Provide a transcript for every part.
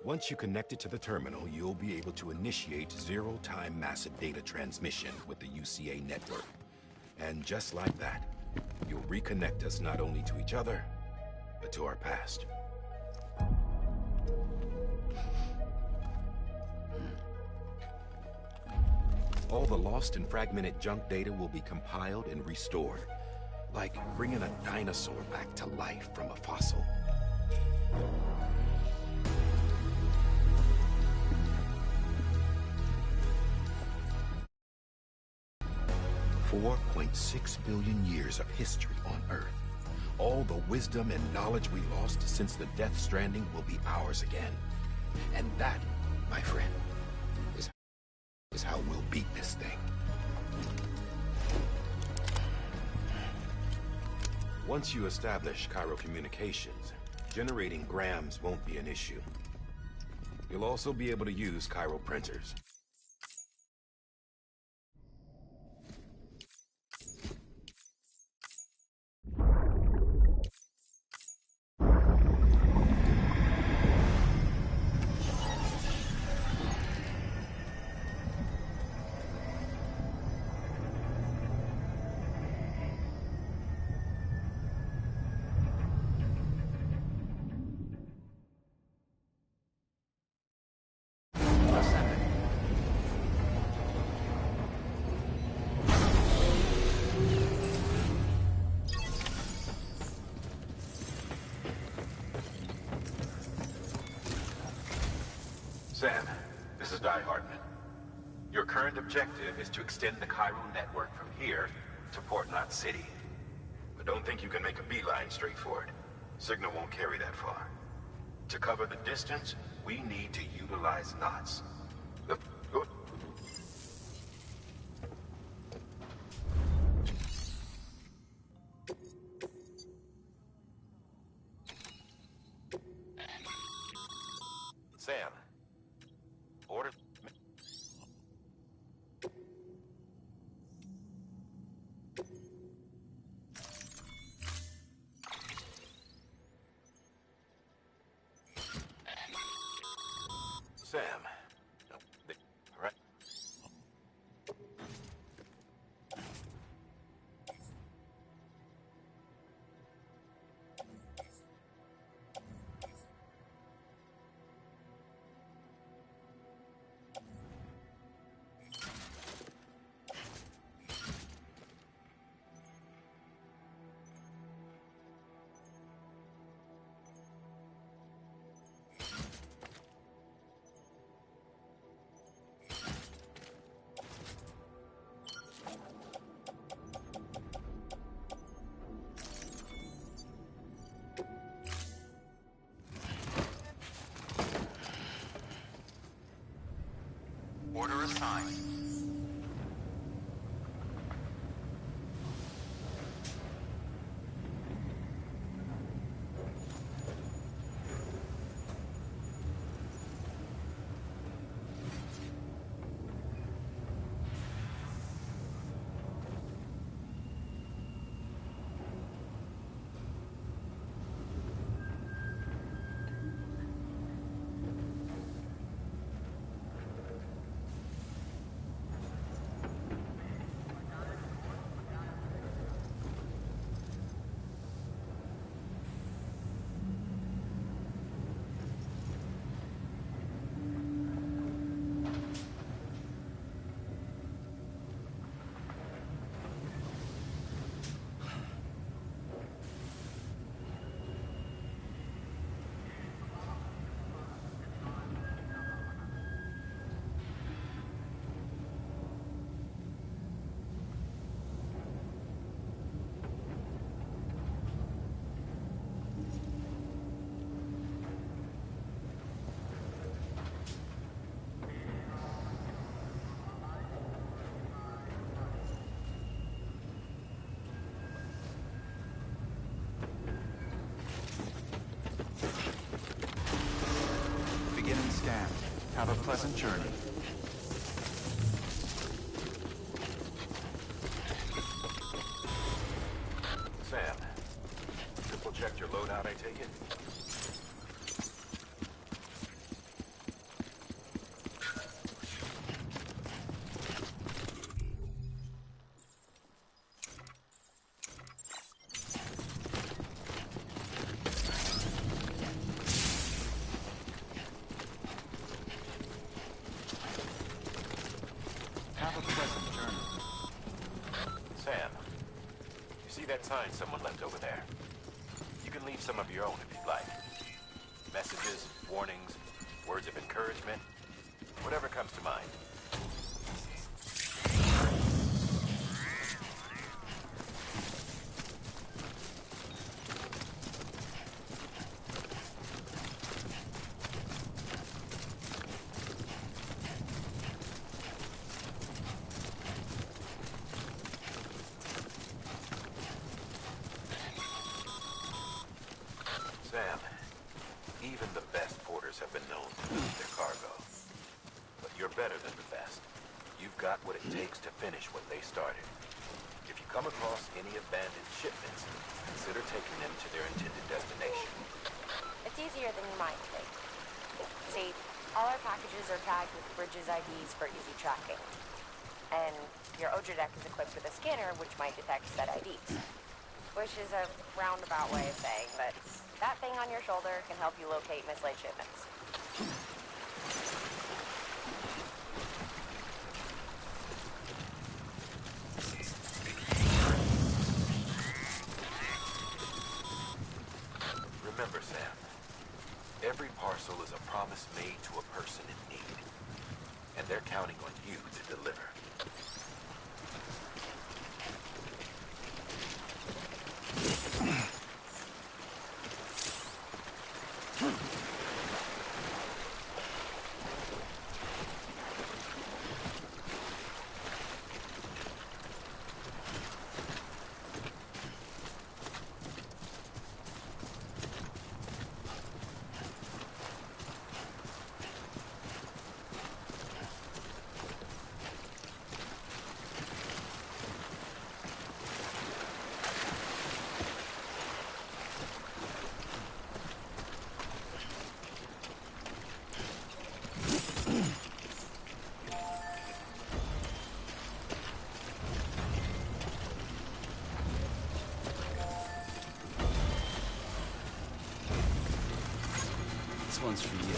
Once you connect it to the terminal, you'll be able to initiate zero-time massive data transmission with the UCA network. And just like that, you'll reconnect us not only to each other, but to our past. All the lost and fragmented junk data will be compiled and restored, like bringing a dinosaur back to life from a fossil. 4.6 billion years of history on Earth. All the wisdom and knowledge we lost since the Death Stranding will be ours again. And that, my friend, is how we'll beat this thing. Once you establish Cairo communications, generating grams won't be an issue. You'll also be able to use Cairo printers. Sam, this is Die Hardman. Your current objective is to extend the Cairo network from here to Port Knot City. But don't think you can make a beeline straight for it. Signal won't carry that far. To cover the distance, we need to utilize knots. Sam. Order. Sam. Right. Order assigned. Beginning scan. Have a pleasant journey. Sam, triple checked your loadout, I take it? Have a pleasant journey. Sam, you see that sign someone left over there? You can leave some of your own if you'd like. Messages, warnings, words of encouragement, whatever comes to mind. Sam, even the best porters have been known to lose their cargo. But you're better than the best. You've got what it takes to finish what they started. If you come across any abandoned shipments, consider taking them to their intended destination. It's easier than you might think. See, all our packages are tagged with Bridges IDs for easy tracking. And your Odra deck is equipped with a scanner which might detect said IDs. Which is a roundabout way of saying that that thing on your shoulder can help you locate mislaid shipments. Remember, Sam, every parcel is a promise made to a person in need. And they're counting on you to deliver. This one's for you.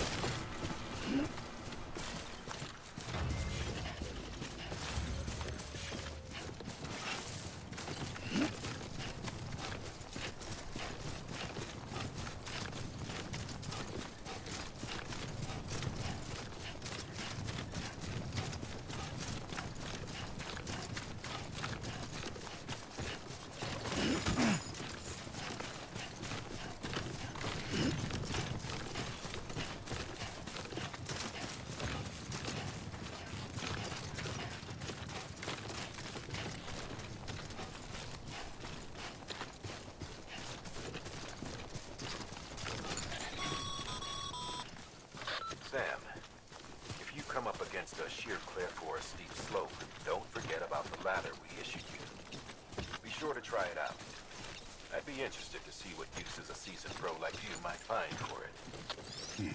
Sam, if you come up against a sheer cliff or a steep slope, don't forget about the ladder we issued you. Be sure to try it out. I'd be interested to see what uses a seasoned pro like you might find for it.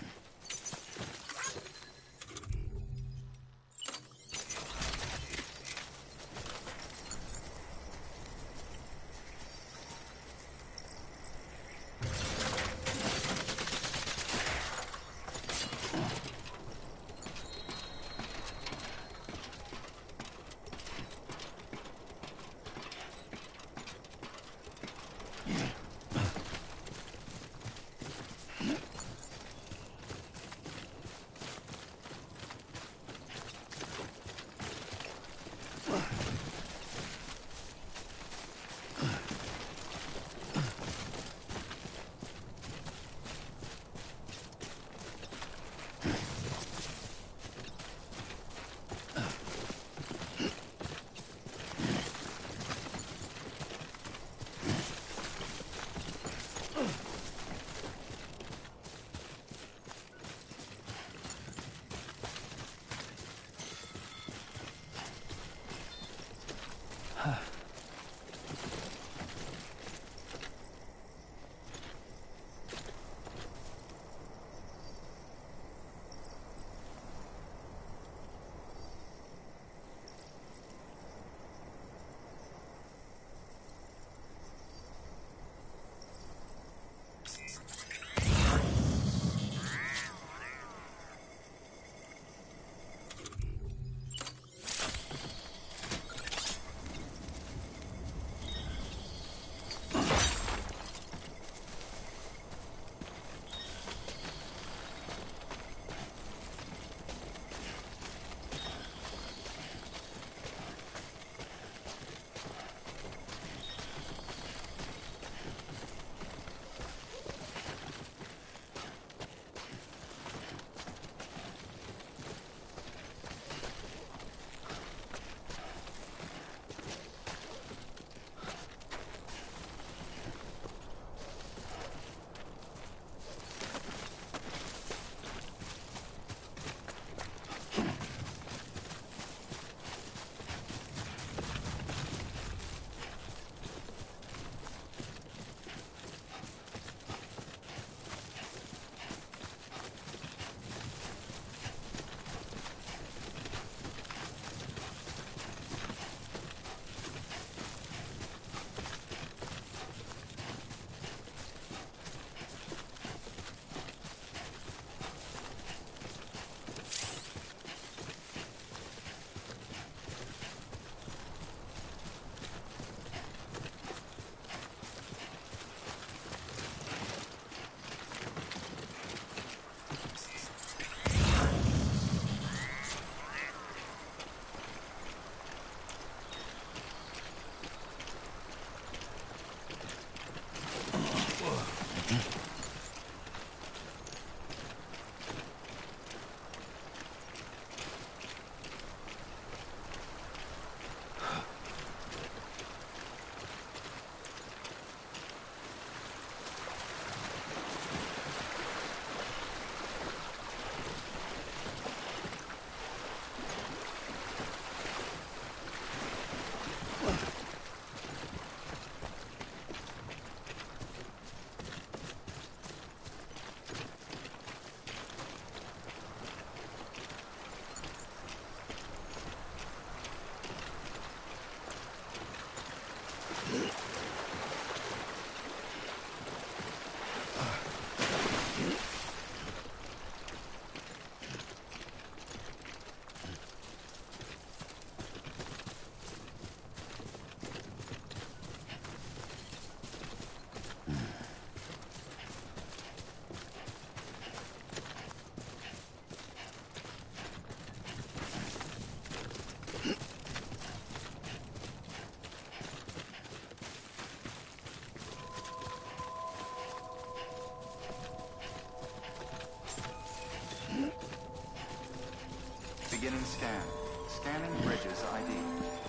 Scan. Scanning bridges ID.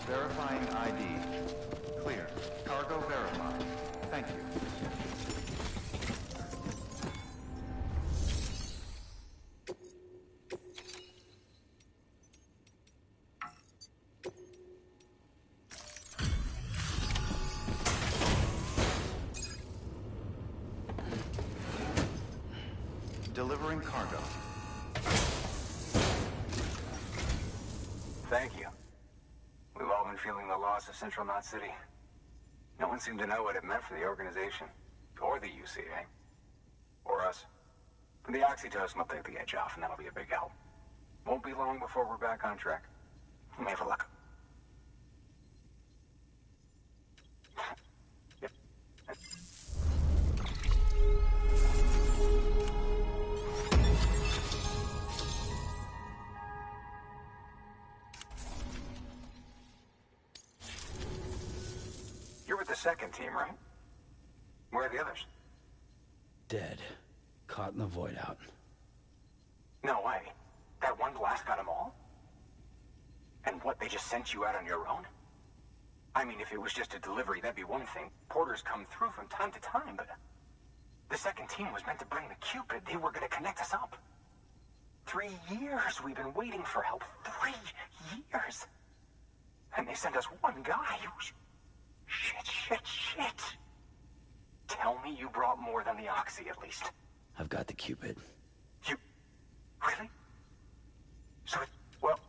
Verifying ID. Clear. Cargo verified. Thank you. Delivering cargo. Thank you. We've all been feeling the loss of Central Knot City. No one seemed to know what it meant for the organization, or the UCA, or us. The oxytocin will take the edge off, and that'll be a big help. Won't be long before we're back on track. We may have a luck. Yep. You're with the second team, right? Where are the others? Dead. Caught in the void out. No way. That one blast got them all? And what, they just sent you out on your own? I mean, if it was just a delivery, that'd be one thing. Porters come through from time to time, but... The second team was meant to bring the Cupid. They were gonna connect us up. 3 years we've been waiting for help. 3 years! And they sent us one guy. Shit. Tell me you brought more than the Oxy, at least. I've got the Cupid. You... Really? So it... Well...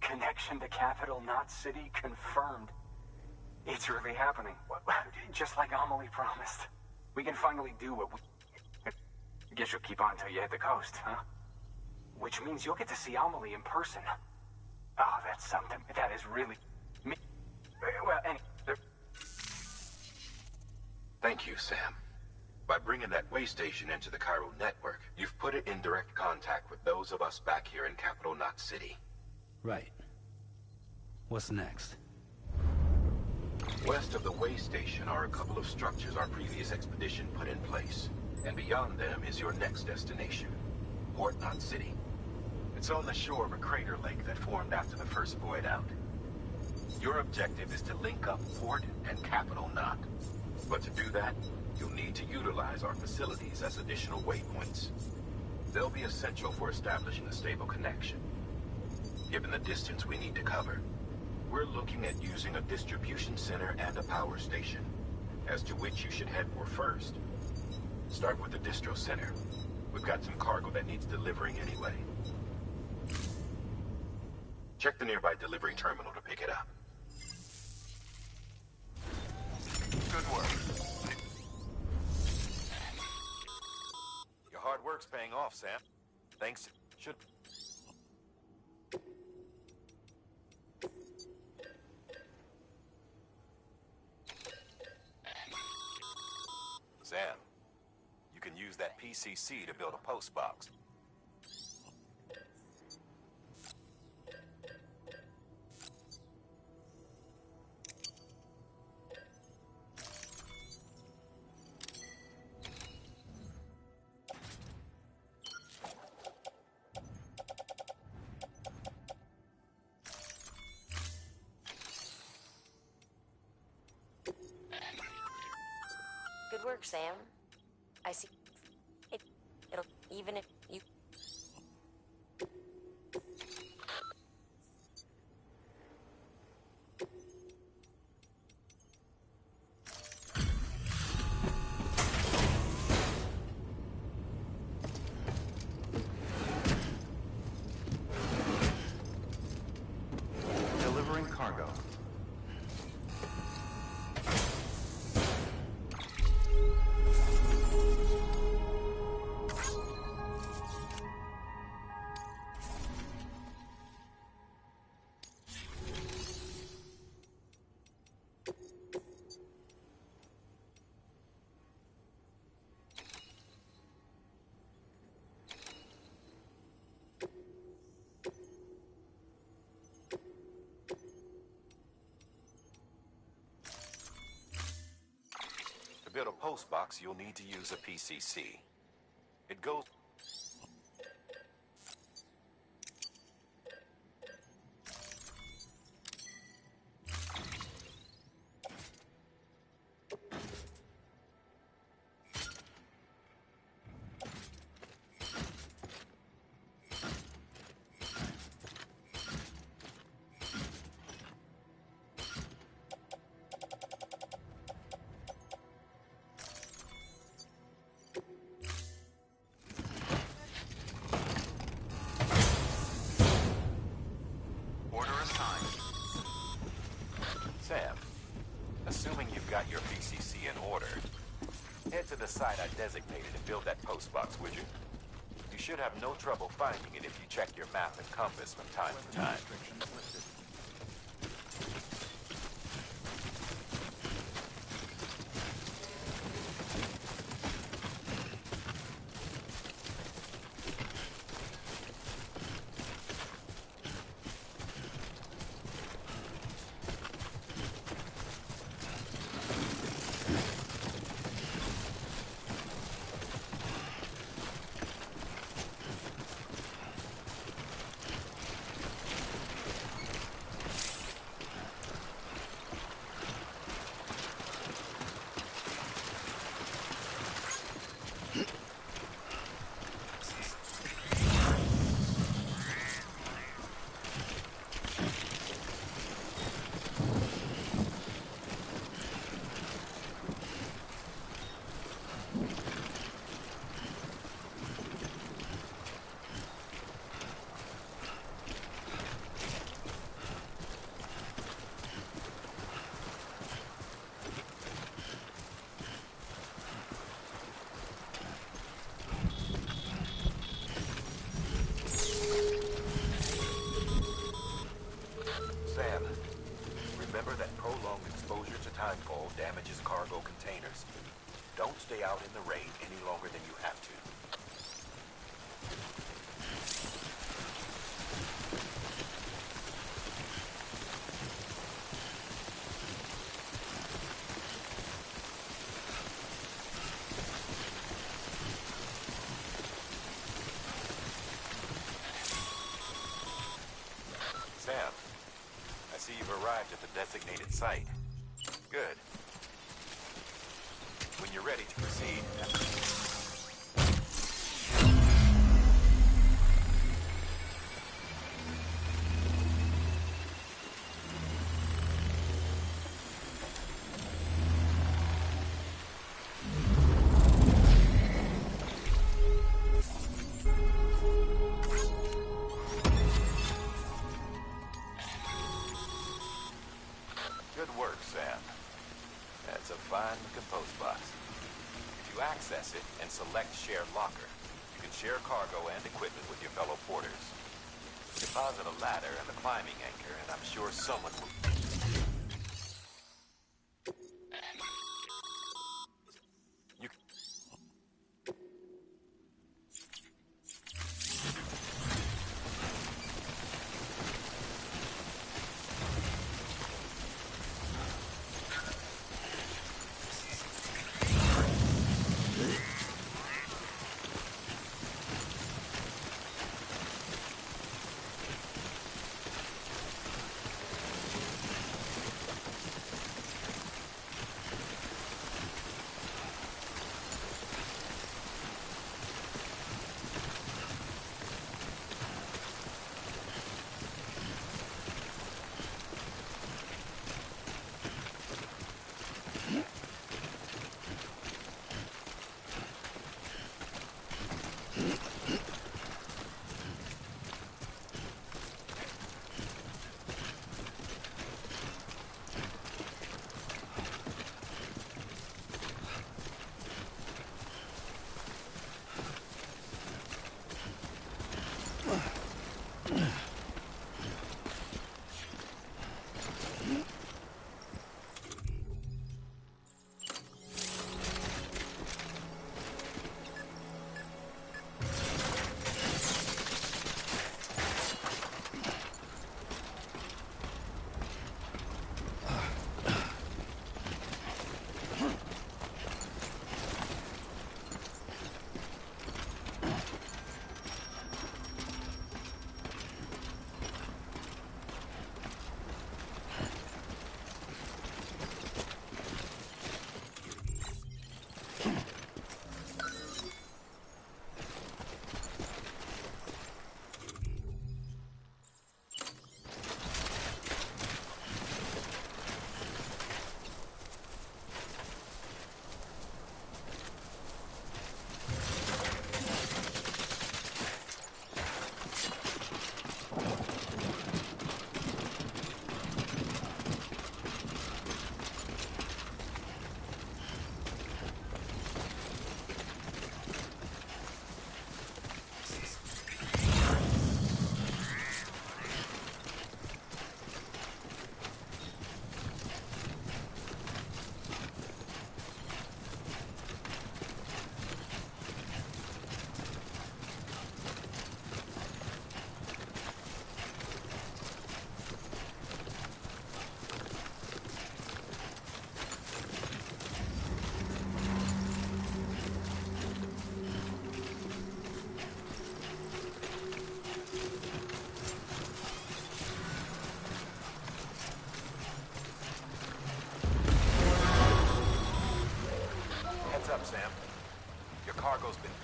Connection to Capital Knot City confirmed. It's really happening. Just like Amelie promised. We can finally do what we... I guess you'll keep on until you hit the coast, huh? Which means you'll get to see Amelie in person. Oh, that's something. That is really... me. Well, anyway... Thank you, Sam. By bringing that way station into the Cairo network, you've put it in direct contact with those of us back here in Capital Knot City. Right. What's next? West of the way station are a couple of structures our previous expedition put in place. And beyond them is your next destination, Port Knot City. It's on the shore of a crater lake that formed after the first void out. Your objective is to link up Port and Capital Knot. But to do that, you'll need to utilize our facilities as additional waypoints. They'll be essential for establishing a stable connection. Given the distance we need to cover, we're looking at using a distribution center and a power station, as to which you should head for first. Start with the distro center. We've got some cargo that needs delivering anyway. Check the nearby delivery terminal to pick it up. Good work. Your hard work's paying off, Sam. Thanks. Should... Sam, you can use that PCC to build a post box. Good work, Sam. I see. It'll even if you... postbox, you'll need to use a PCC. It goes... Sam, assuming you've got your PCC in order, head to the site I designated and build that postbox, would you? You should have no trouble finding it if you check your map and compass from time to time. Sam, remember that prolonged exposure to timefall damages cargo containers. Don't stay out in the rain any longer than you have to. Sam, I see you've arrived at the designated site. Good. When you're ready to proceed... Good work, Sam. That's a fine-looking postbox. If you access it and select Share Locker, you can share cargo and equipment with your fellow porters. Deposit a ladder and a climbing anchor, and I'm sure someone will... You...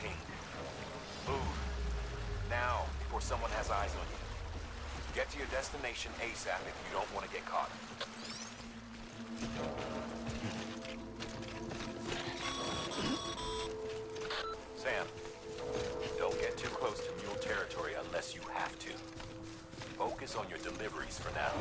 ping. Move. Now, before someone has eyes on you. Get to your destination ASAP if you don't want to get caught. Sam, don't get too close to mule territory unless you have to. Focus on your deliveries for now.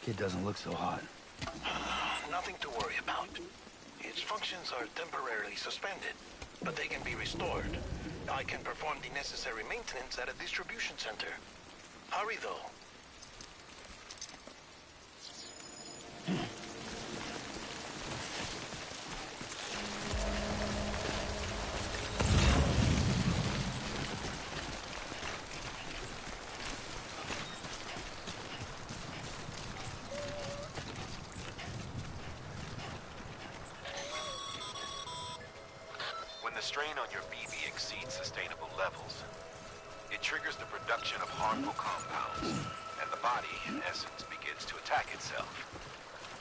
Kid doesn't look so hot. Nothing to worry about. Its functions are temporarily suspended, but they can be restored. I can perform the necessary maintenance at a distribution center. Hurry, though. When the strain on your BB exceeds sustainable levels, it triggers the production of harmful compounds, and the body, in essence, begins to attack itself.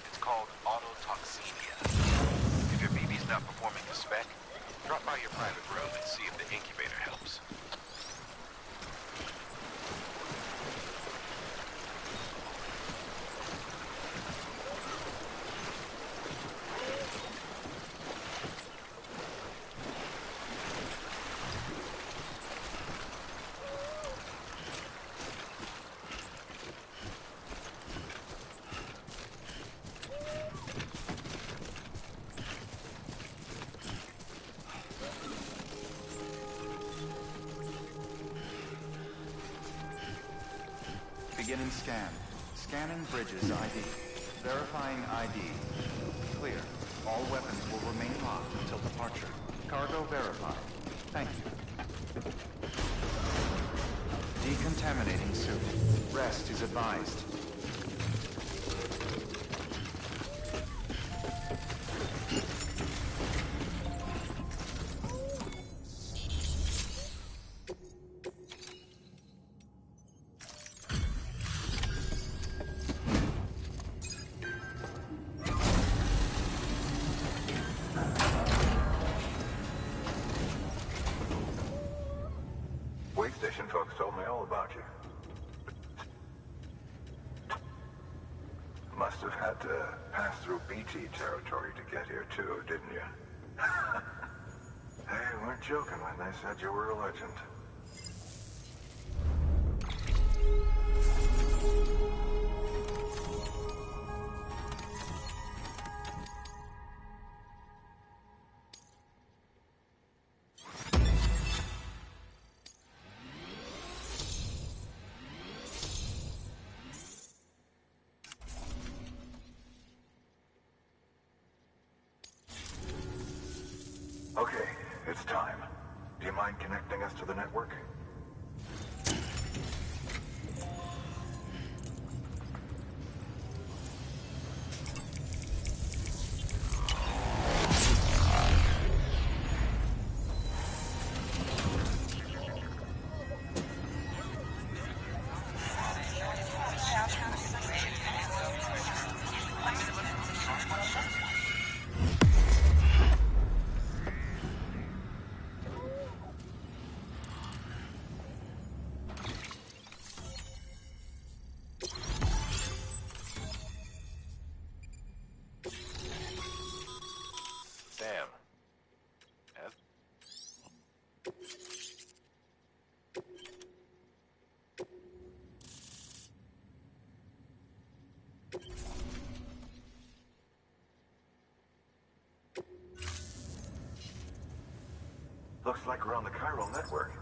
It's called autotoxemia. If your BB's not performing the spec, drop by your private room and see if the incubator helps. Beginning scan. Scanning bridges ID. Verifying ID. Clear. All weapons will remain locked until departure. Cargo verified. Thank you. Decontaminating suit. Rest is advised. Wait station folks told me all about you. Must have had to pass through BT territory to get here too, didn't you? They weren't joking when they said you were a legend. Okay, it's time. Do you mind connecting us to the network? Sam. Yes? Looks like we're on the chiral network.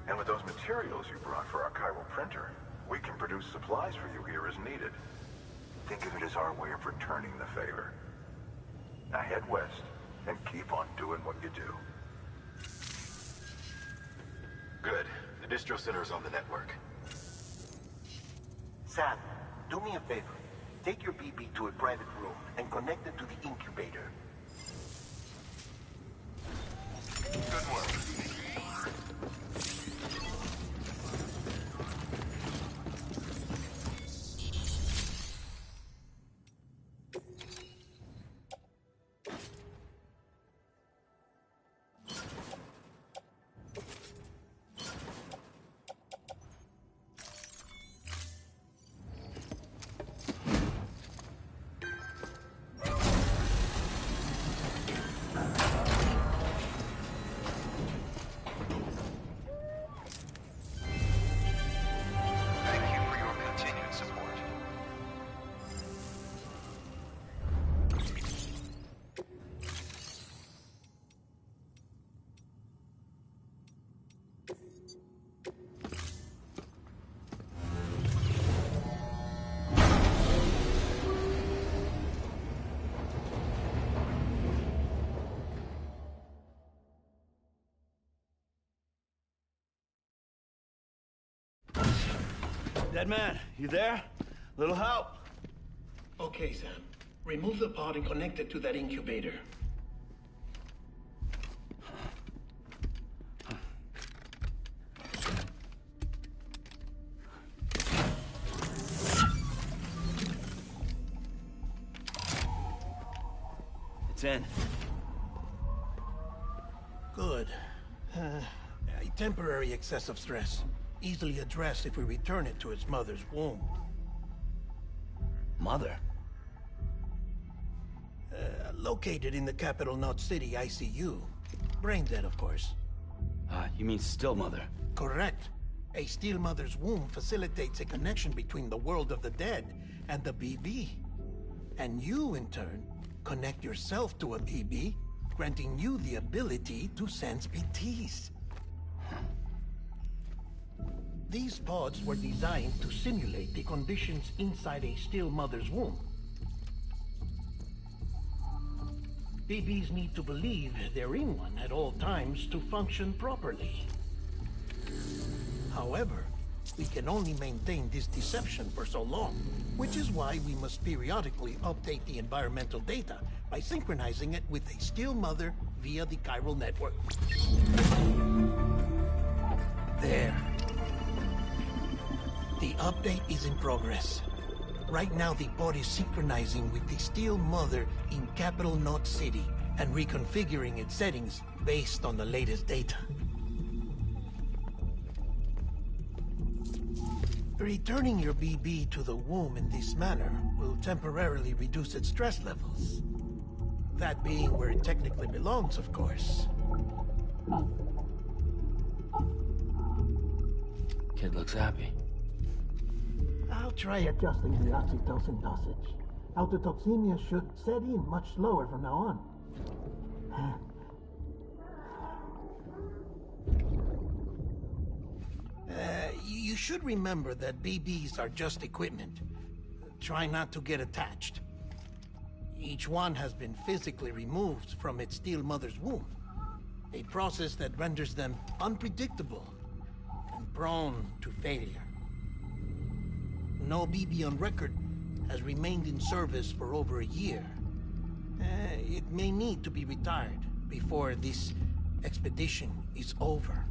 And with those materials you brought for our chiral printer, we can produce supplies for you here as needed. Think of it as our way of returning the favor. Now head west and keep on doing what you do. Good. The distro center is on the network. Sam, do me a favor. Take your BB to a private room and connect it to the incubator. Good work. Dead man, you there? Little help? Okay, Sam. Remove the pod and connect it to that incubator. It's in. Good. A temporary excessive stress. Easily addressed if we return it to its mother's womb. Mother? Located in the capital Knot City ICU. Brain dead, of course. You mean still mother? Correct. A steel mother's womb facilitates a connection between the world of the dead and the BB. And you, in turn, connect yourself to a BB, granting you the ability to sense BTs. These pods were designed to simulate the conditions inside a still mother's womb. BBs need to believe they're in one at all times to function properly. However, we can only maintain this deception for so long, which is why we must periodically update the environmental data by synchronizing it with a still mother via the chiral network. There. The update is in progress. Right now, the pod is synchronizing with the Steel Mother in Capital Knot City and reconfiguring its settings based on the latest data. Returning your BB to the womb in this manner will temporarily reduce its stress levels. That being where it technically belongs, of course. Kid looks happy. I'll try adjusting the oxytocin dosage. Autotoxemia should set in much slower from now on. You should remember that BBs are just equipment. Try not to get attached. Each one has been physically removed from its steel mother's womb. A process that renders them unpredictable and prone to failure. No BB on record has remained in service for over a year. It may need to be retired before this expedition is over.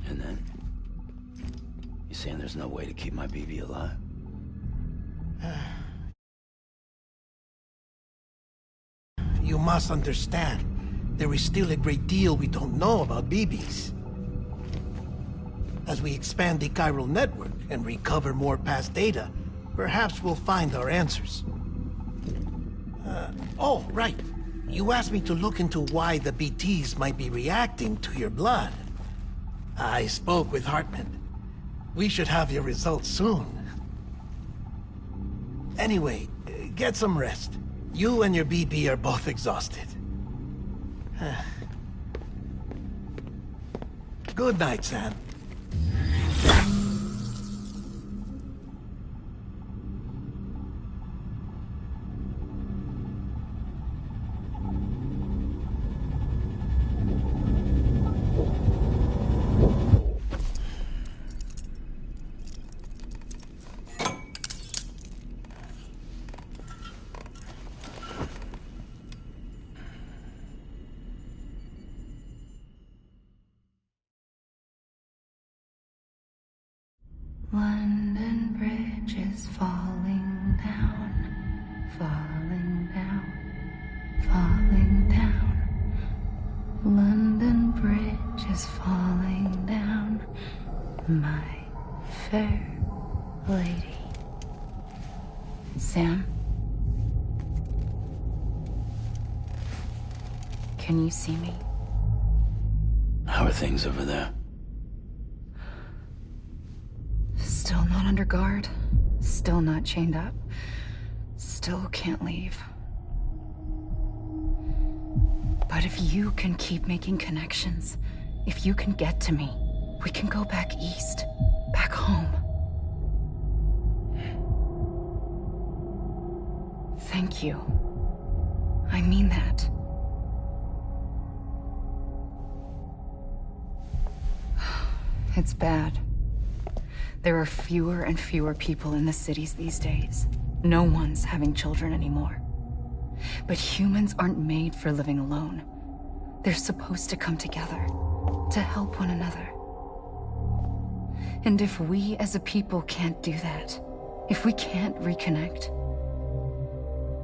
And then? You saying there's no way to keep my BB alive? You must understand, there is still a great deal we don't know about BBs. As we expand the chiral network and recover more past data, perhaps we'll find our answers. Oh, right. You asked me to look into why the BTs might be reacting to your blood. I spoke with Hartman. We should have your results soon. Anyway, get some rest. You and your BB are both exhausted. Good night, Sam. London Bridge is falling down, falling down, falling down. London Bridge is falling down, my fair lady. Sam? Can you see me? How are things over there? Still not under guard. Still not chained up. Still can't leave. But if you can keep making connections, if you can get to me, we can go back east. Back home. Thank you. I mean that. It's bad. There are fewer and fewer people in the cities these days. No one's having children anymore. But humans aren't made for living alone. They're supposed to come together, to help one another. And if we as a people can't do that, if we can't reconnect,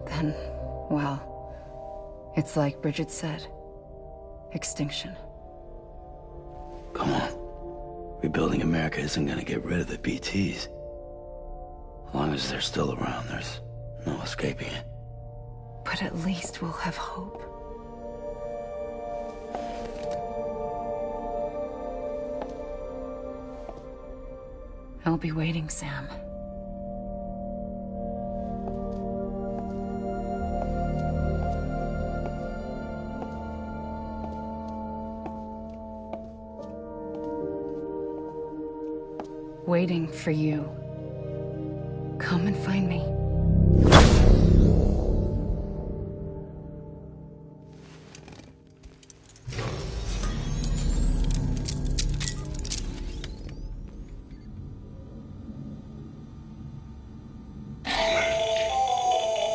then, well, it's like Bridget said, extinction. Come on. Rebuilding America isn't gonna get rid of the BTs. As long as they're still around, there's no escaping it. But at least we'll have hope. I'll be waiting, Sam. Waiting for you. Come and find me.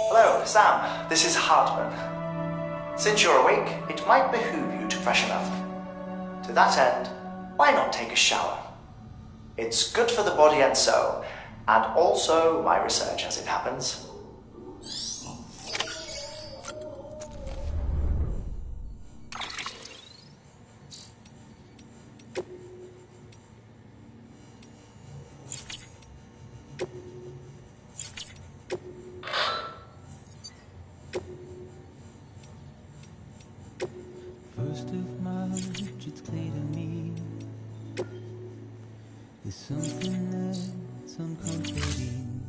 Hello, Sam. This is Hartman. Since you're awake, it might behoove you to freshen up. To that end, why not take a shower? It's good for the body and soul, and also my research as it happens. First of March, it's clear to me there's something that's uncomforting.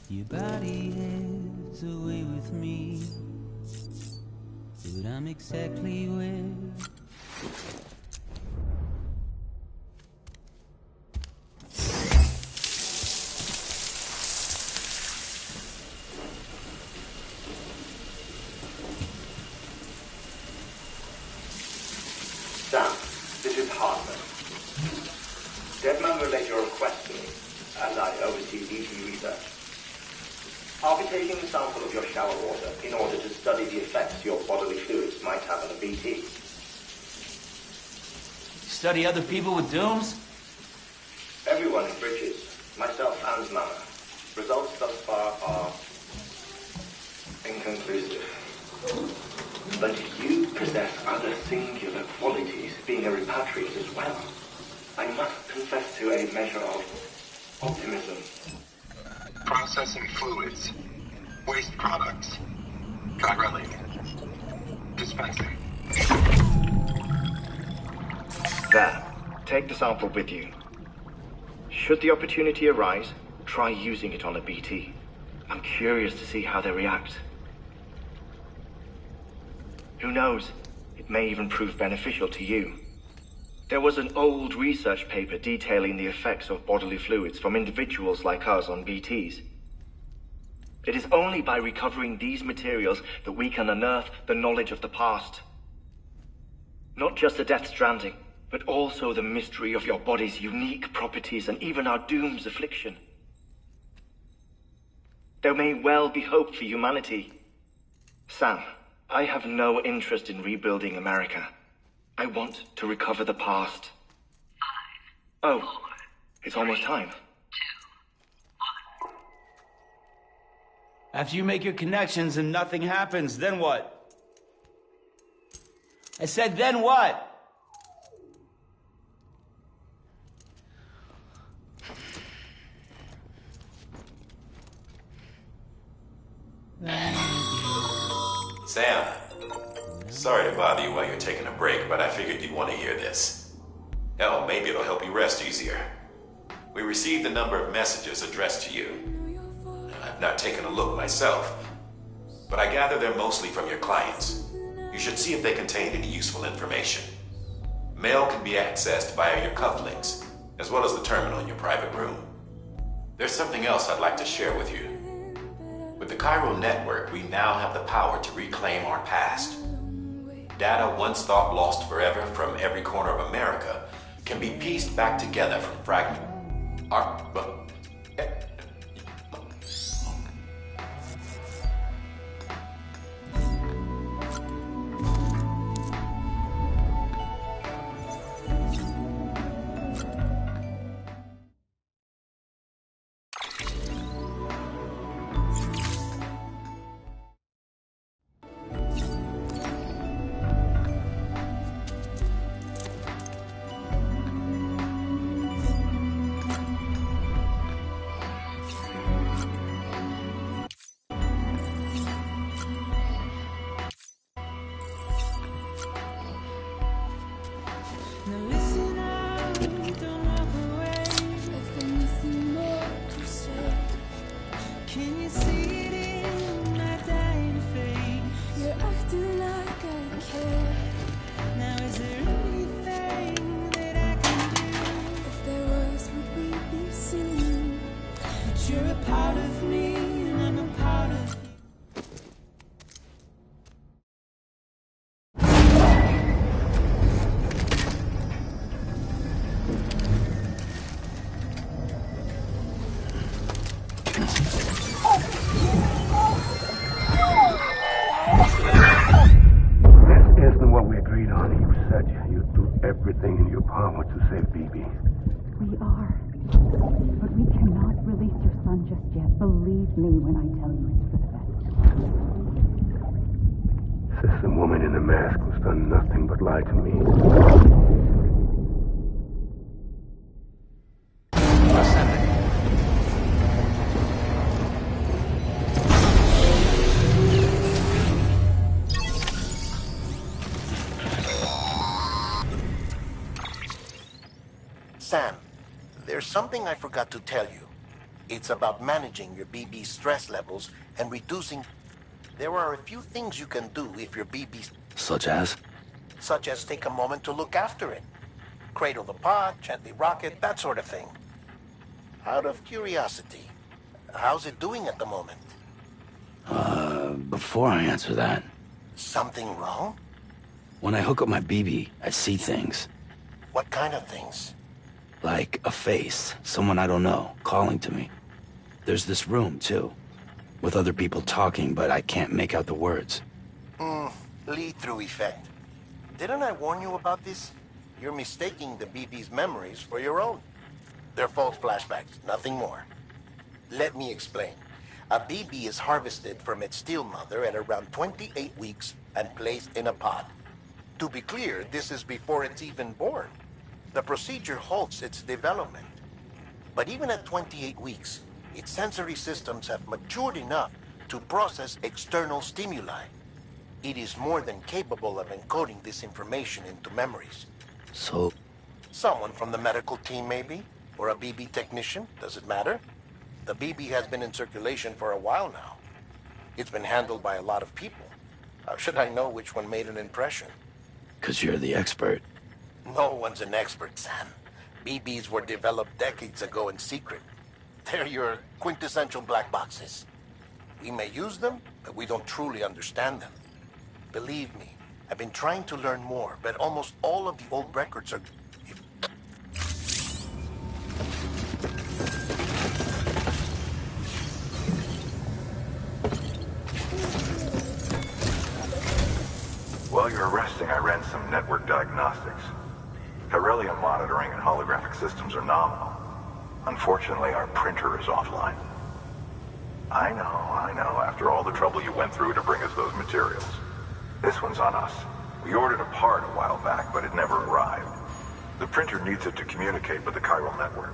Your body is away with me, but I'm exactly where. Sam, this is Hartman. Deadman relayed your request to me, as I oversee BT research. I'll be taking a sample of your shower water in order to study the effects your bodily fluids might have on a BT. Study other people with dooms? Everyone in Bridges, myself and Mama. Results thus far are inconclusive. But you possess other singular qualities, being a repatriate as well. I must confess to a measure of optimism. Processing fluids. Waste products. Drilling. Dispensing. There. Take the sample with you. Should the opportunity arise, try using it on a BT. I'm curious to see how they react. Who knows? It may even prove beneficial to you. There was an old research paper detailing the effects of bodily fluids from individuals like us on BTs. It is only by recovering these materials that we can unearth the knowledge of the past. Not just the Death Stranding, but also the mystery of your body's unique properties and even our doom's affliction. There may well be hope for humanity. Sam, I have no interest in rebuilding America. I want to recover the past. 5, 4, oh, it's almost time. 2, 1. After you make your connections and nothing happens, then what? I said, then what? Sam, sorry to bother you while you're taking a break, but I figured you'd want to hear this. Hell, maybe it'll help you rest easier. We received a number of messages addressed to you. I've not taken a look myself, but I gather they're mostly from your clients. You should see if they contain any useful information. Mail can be accessed via your cufflinks, as well as the terminal in your private room. There's something else I'd like to share with you. With the Chiral Network, we now have the power to reclaim our past. Data once thought lost forever from every corner of America can be pieced back together from fragments. Everything in your power to save BB. We are. But we cannot release your son just yet. Believe me when I tell you it's for the best. Says the woman in the mask who's done nothing but lie to me. Sam, there's something I forgot to tell you. It's about managing your BB stress levels and reducing... There are a few things you can do if your BB... Such as? Such as take a moment to look after it. Cradle the pod, gently rock it, that sort of thing. Out of curiosity, how's it doing at the moment? Before I answer that... Something wrong? When I hook up my BB, I see things. What kind of things? Like a face, someone I don't know, calling to me. There's this room, too, with other people talking, but I can't make out the words. Lead-through effect. Didn't I warn you about this? You're mistaking the BB's memories for your own. They're false flashbacks, nothing more. Let me explain. A BB is harvested from its steel mother at around 28 weeks and placed in a pod. To be clear, this is before it's even born. The procedure halts its development. But even at 28 weeks, its sensory systems have matured enough to process external stimuli. It is more than capable of encoding this information into memories. So? Someone from the medical team, maybe? Or a BB technician? Does it matter? The BB has been in circulation for a while now. It's been handled by a lot of people. How should I know which one made an impression? 'Cause you're the expert. No one's an expert, Sam. BBs were developed decades ago in secret. They're your quintessential black boxes. We may use them, but we don't truly understand them. Believe me, I've been trying to learn more, but almost all of the old records are... While you're resting, I ran some network diagnostics. Beryllium monitoring and holographic systems are nominal. Unfortunately, our printer is offline. I know, after all the trouble you went through to bring us those materials. This one's on us. We ordered a part a while back, but it never arrived. The printer needs it to communicate with the chiral network.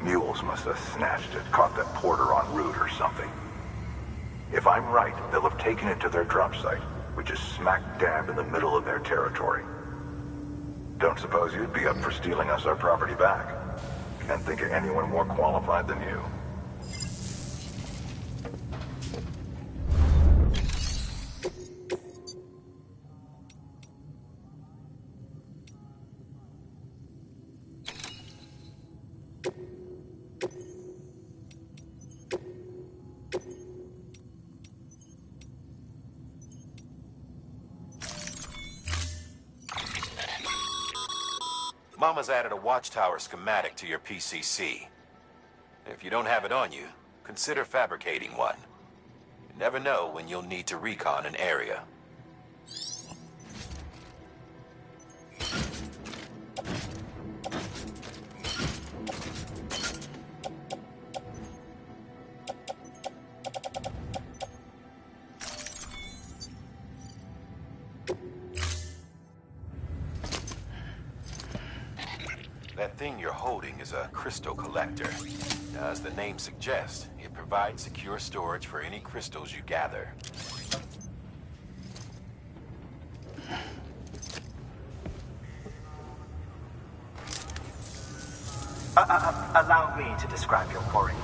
Mules must have snatched it, caught that porter en route or something. If I'm right, they'll have taken it to their drop site, which is smack dab in the middle of their territory. Don't suppose you'd be up for stealing us our property back? Can't think of anyone more qualified than you. Mama's added a watchtower schematic to your PCC. If you don't have it on you, consider fabricating one. You never know when you'll need to recon an area. That thing you're holding is a crystal collector. Now, as the name suggests, it provides secure storage for any crystals you gather. Allow me to describe your quarry.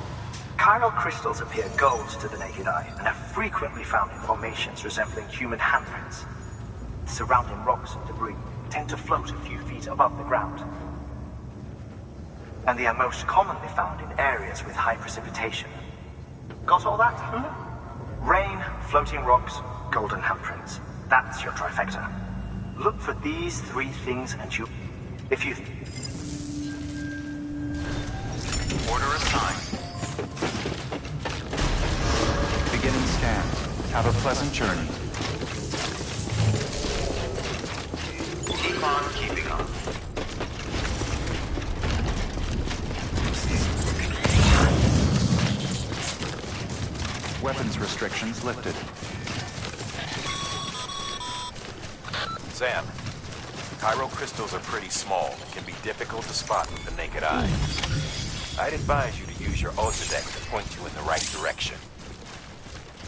Chiral crystals appear gold to the naked eye and are frequently found in formations resembling human handprints. Surrounding rocks and debris tend to float a few feet above the ground. And they are most commonly found in areas with high precipitation. Got all that? Rain, floating rocks, golden handprints. That's your trifecta. Look for these three things and you... If you... Order assigned. Beginning scan. Have a pleasant journey. Keep on keeping on. Weapons restrictions lifted. Sam, chiral crystals are pretty small and can be difficult to spot with the naked eye. I'd advise you to use your Ultradeck to point you in the right direction.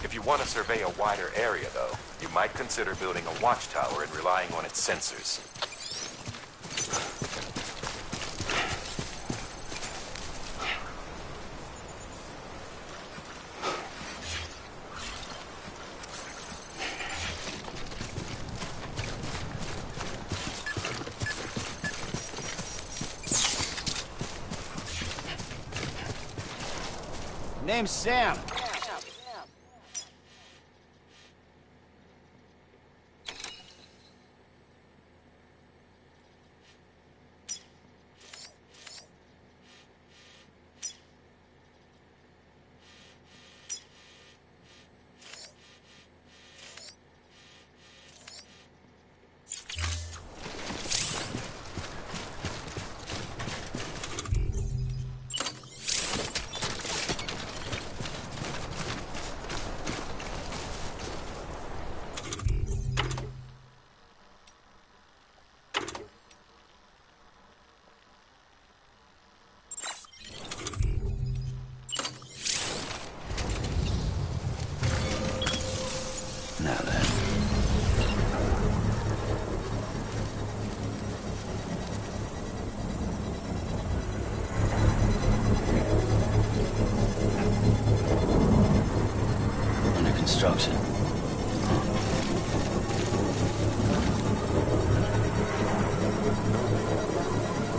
If you want to survey a wider area, though, you might consider building a watchtower and relying on its sensors. Name's Sam. Now then. Under construction.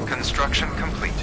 Construction complete.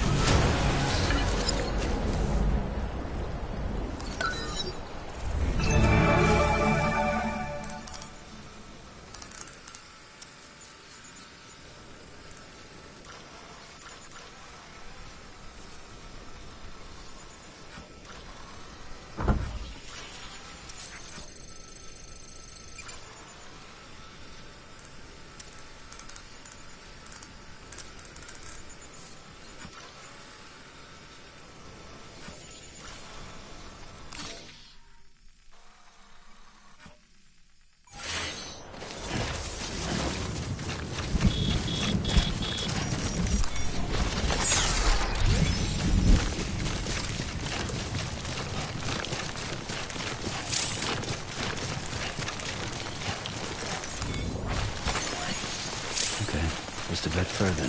Just a bit further.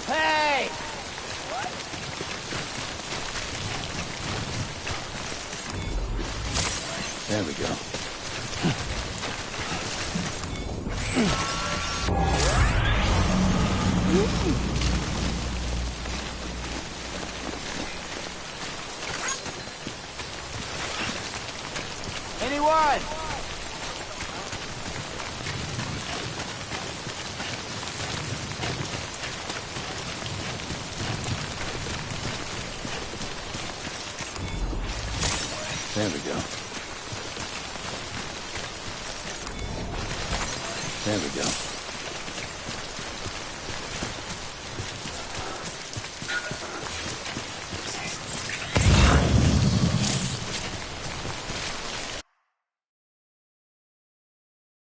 Hey! There we go. everyone! There we go. There we go.